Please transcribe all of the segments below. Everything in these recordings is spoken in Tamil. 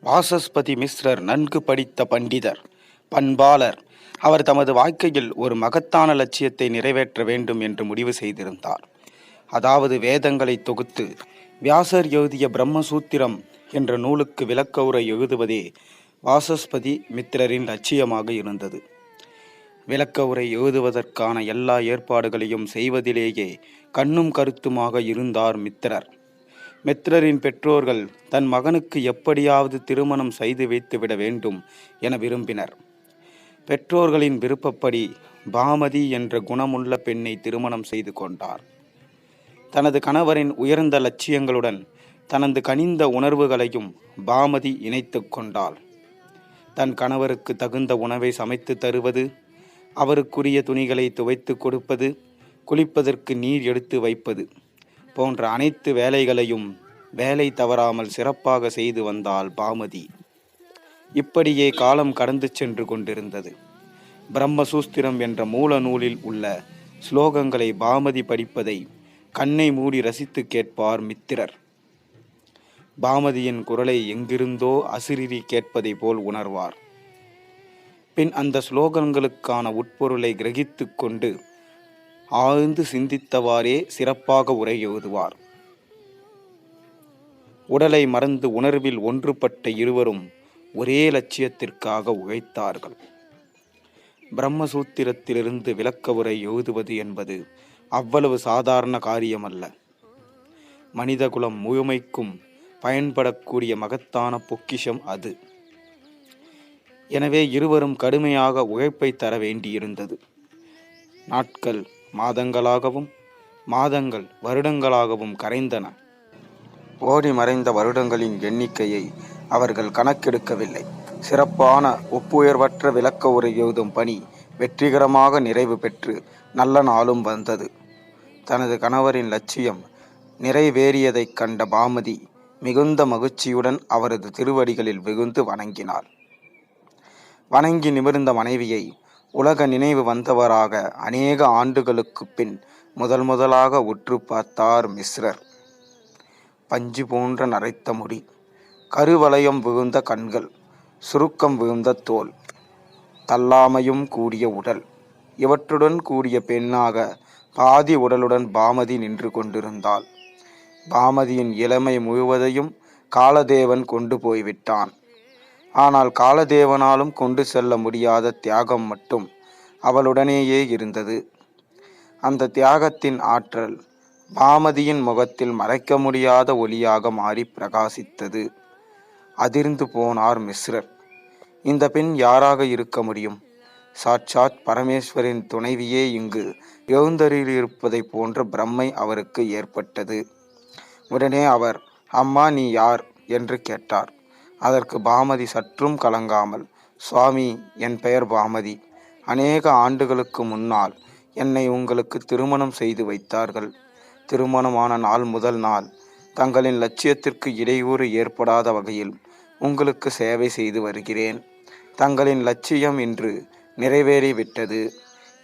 வாசஸ்பதி மிஸ்ரர் நன்கு படித்த பண்டிதர், பண்பாளர். அவர் தமது வாழ்க்கையில் ஒரு மகத்தான லட்சியத்தை நிறைவேற்ற வேண்டும் என்று முடிவு செய்திருந்தார். அதாவது வேதங்களை தொகுத்து வியாசர் எழுதிய பிரம்மசூத்திரம் என்ற நூலுக்கு விளக்க உரை எழுதுவதே வாசஸ்பதி மித்திரரின் லட்சியமாக இருந்தது. விளக்க உரை எழுதுவதற்கான எல்லா ஏற்பாடுகளையும் செய்வதிலேயே கண்ணும் கருத்துமாக இருந்தார் மித்திரர். மித்திரரின் பெற்றோர்கள் தன் மகனுக்கு எப்படியாவது திருமணம் செய்து வைத்துவிட வேண்டும் என விரும்பினர். பெற்றோர்களின் விருப்பப்படி பாமதி என்ற குணமுள்ள பெண்ணை திருமணம் செய்து கொண்டார். தனது கணவரின் உயர்ந்த லட்சியங்களுடன் தனது கனிந்த உணர்வுகளையும் பாமதி இணைத்து கொண்டாள். தன் கணவருக்கு தகுந்த உணவை சமைத்து தருவது, அவருக்குரிய துணிகளை துவைத்து கொடுப்பது, குளிப்பதற்கு நீர் எடுத்து வைப்பது போன்ற அனைத்து வேலைகளையும் வேலை தவறாமல் சிறப்பாக செய்து வந்தாள் பாமதி. இப்படியே காலம் கடந்து சென்று கொண்டிருந்தது. பிரம்மசூஸ்திரம் என்ற மூல நூலில் உள்ள ஸ்லோகங்களை பாமதி படிப்பதை கண்ணை மூடி ரசித்து கேட்பார் மித்திரர். பாமதியின் குரலை எங்கிருந்தோ அசிரிரி கேட்பதை போல் உணர்வார். பின் அந்த ஸ்லோகங்களுக்கான உட்பொருளை கிரகித்து கொண்டு ஆழ்ந்து சிந்தித்தவாறே சிறப்பாக உரை எழுதுவார். உடலை மறந்து உணர்வில் ஒன்றுபட்ட இருவரும் ஒரே லட்சியத்திற்காக உழைத்தார்கள். பிரம்மசூத்திரத்திலிருந்து விளக்க உரை எழுதுவது என்பது அவ்வளவு சாதாரண காரியமல்ல. மனிதகுலம் முழுமைக்கும் பயன்படக்கூடிய மகத்தான பொக்கிஷம் அது. எனவே இருவரும் கடுமையாக உழைப்பை தர வேண்டியிருந்தது. நாட்கள் மாதங்களாகவும் மாதங்கள் வருடங்களாகவும் கரைந்தன. ஓடி மறைந்த வருடங்களின் எண்ணிக்கையை அவர்கள் கணக்கெடுக்கவில்லை. சிறப்பான ஒப்புயர்வற்ற விளக்க உரை எழுதும் பணி வெற்றிகரமாக நிறைவு பெற்று நல்ல நாளும் வந்தது. தனது கணவரின் லட்சியம் நிறைவேறியதைக் கண்ட பாமதி மிகுந்த மகிழ்ச்சியுடன் அவரது திருவடிகளில் விழுந்து வணங்கினாள். வணங்கி நிமிர்ந்த மனைவியை உலக நினைவு வந்தவராக அநேக ஆண்டுகளுக்கு பின் முதலாக உற்று பார்த்தார் மிஸ்ரர். பஞ்சு போன்ற நரைத்த முடி, கருவளையம் விழுந்த கண்கள், சுருக்கம் விழுந்த தோல், தள்ளாமையும் கூடிய உடல், இவற்றுடன் கூடிய பெண்ணாக பாதி உடலுடன் பாமதி நின்று கொண்டிருந்தாள். பாமதியின் இளமை முழுவதையும் காலதேவன் கொண்டு போய்விட்டான். ஆனால் காலதேவனாலும் கொண்டு செல்ல முடியாத தியாகம் மட்டும் அவளுடனேயே இருந்தது. அந்த தியாகத்தின் ஆற்றல் பாமதியின் முகத்தில் மறைக்க முடியாத ஒளியாக மாறி பிரகாசித்தது. அதிர்ந்து போனார் மிஸ்ரர். இந்த பெண் யாராக இருக்க முடியும்? சாட்சாத் பரமேஸ்வரின் துணைவியே இங்கு எழுந்தருளியிருப்பதை போன்ற பிரம்மை அவருக்கு ஏற்பட்டது. உடனே அவர், அம்மா நீ யார் என்று கேட்டார். அதற்கு பாமதி சற்றும் கலங்காமல், சுவாமி, என் பெயர் பாமதி. அநேக ஆண்டுகளுக்கு முன்னால் என்னை உங்களுக்கு திருமணம் செய்து வைத்தார்கள். திருமணமான நாள் முதல் நாள் தங்களின் லட்சியத்திற்கு இடையூறு ஏற்படாத வகையில் உங்களுக்கு சேவை செய்து வருகிறேன். தங்களின் லட்சியம் இன்று நிறைவேறிவிட்டது.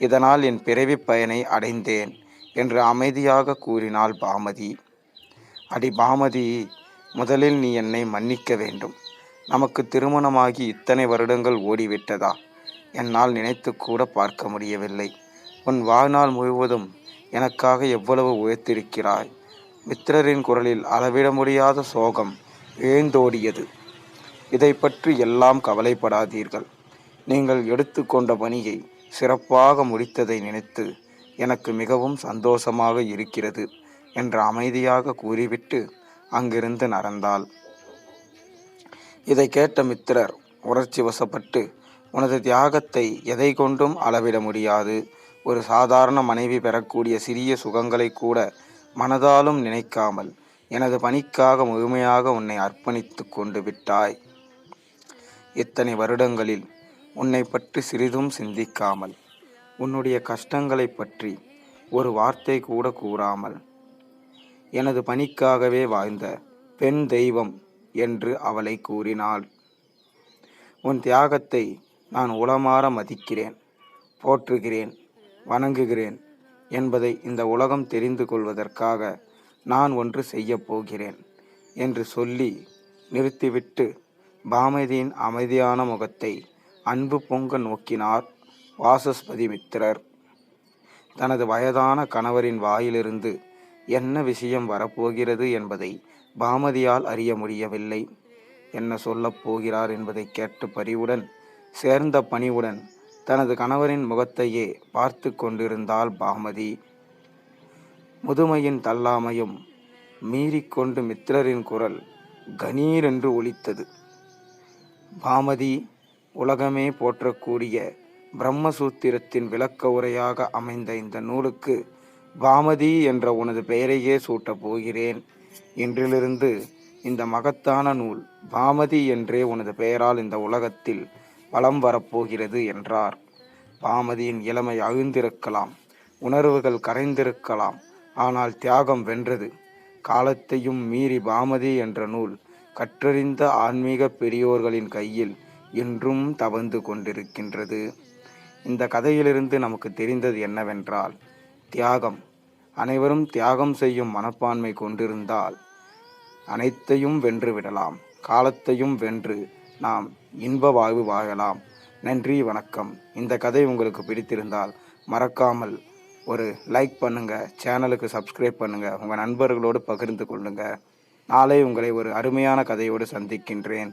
இதனால் என் பிறவி பயனை அடைந்தேன் என்று அமைதியாக கூறினாள் பாமதி. அடி பாமதி, முதலில் நீ என்னை மன்னிக்க வேண்டும். நமக்கு திருமணமாகி இத்தனை வருடங்கள் ஓடிவிட்டதா? என்னால் நினைத்து கூட பார்க்க முடியவில்லை. உன் வாழ்நாள் முழுவதும் எனக்காக எவ்வளவு உழைத்திருக்கிறாய். மித்திரரின் குரலில் அளவிட முடியாத சோகம் எழுந்தோடியது. இதை பற்றி எல்லாம் கவலைப்படாதீர்கள். நீங்கள் எடுத்துக்கொண்ட பணியை சிறப்பாக முடித்ததை நினைத்து எனக்கு மிகவும் சந்தோஷமாக இருக்கிறது என்று அமைதியாக கூறிவிட்டு அங்கிருந்து நடந்தாள். இதை கேட்ட மித்திரர் உணர்ச்சி வசப்பட்டு, உனது தியாகத்தை எதை கொண்டும் அளவிட முடியாது. ஒரு சாதாரண மனைவி பெறக்கூடிய சிறிய சுகங்களை கூட மனதாலும் நினைக்காமல் எனது பணிக்காக முழுமையாக உன்னை அர்ப்பணித்து கொண்டு விட்டாய். இத்தனை வருடங்களில் உன்னை பற்றி சிறிதும் சிந்திக்காமல், உன்னுடைய கஷ்டங்களை பற்றி ஒரு வார்த்தை கூட கூறாமல் எனது பணிக்காகவே வாழ்ந்த பெண் தெய்வம் என்று அவளை கூறினாள். உன் தியாகத்தை நான் உளமாற மதிக்கிறேன், போற்றுகிறேன், வணங்குகிறேன் என்பதை இந்த உலகம் தெரிந்து கொள்வதற்காக நான் ஒன்று செய்யப் போகிறேன் என்று சொல்லி நிறுத்திவிட்டு பாமதியின் அமைதியான முகத்தை அன்பு பொங்க நோக்கினார் வாசஸ்பதிமித்திரர். தனது வயதான கணவரின் வாயிலிருந்து என்ன விஷயம் வரப்போகிறது என்பதை பாமதியால் அறிய முடியவில்லை. என்ன சொல்லப் போகிறார் என்பதை கேட்டு பரிவுடன் சேர்ந்த பணிவுடன் தனது கணவரின் முகத்தையே பார்த்து கொண்டிருந்தாள் பாமதி. முதுமையின் தள்ளாமையும் மீறிக்கொண்டு மித்திரரின் குரல் கணீரென்று ஒலித்தது. பாமதி உலகமே போற்றக்கூடிய பிரம்மசூத்திரத்தின் விளக்க உரையாக அமைந்த இந்த நூலுக்கு பாமதி என்ற உனது பெயரையே சூட்டப் போகிறேன். இன்றிலிருந்து இந்த மகத்தான நூல் பாமதி என்றே உனது பெயரால் இந்த உலகத்தில் வலம் வரப்போகிறது என்றார். பாமதியின் இளமை அழிந்திருக்கலாம், உணர்வுகள் கரைந்திருக்கலாம், ஆனால் தியாகம் வென்றது. காலத்தையும் மீறி பாமதி என்ற நூல் கற்றறிந்த ஆன்மீக பெரியோர்களின் கையில் இன்றும் தவழ்ந்து கொண்டிருக்கின்றது. இந்த கதையிலிருந்து நமக்கு தெரிந்தது என்னவென்றால், தியாகம். அனைவரும் தியாகம் செய்யும் மனப்பான்மை கொண்டிருந்தால் அனைத்தையும் வென்று விடலாம். காலத்தையும் வென்று நாம் இன்ப வாழ்வு வாழலாம். நன்றி, வணக்கம். இந்த கதை உங்களுக்கு பிடித்திருந்தால் மறக்காமல் ஒரு லைக் பண்ணுங்கள், சேனலுக்கு சப்ஸ்கிரைப் பண்ணுங்கள், உங்கள் நண்பர்களோடு பகிர்ந்து கொள்ளுங்கள். நாளை உங்களை ஒரு அருமையான கதையோடு சந்திக்கின்றேன்.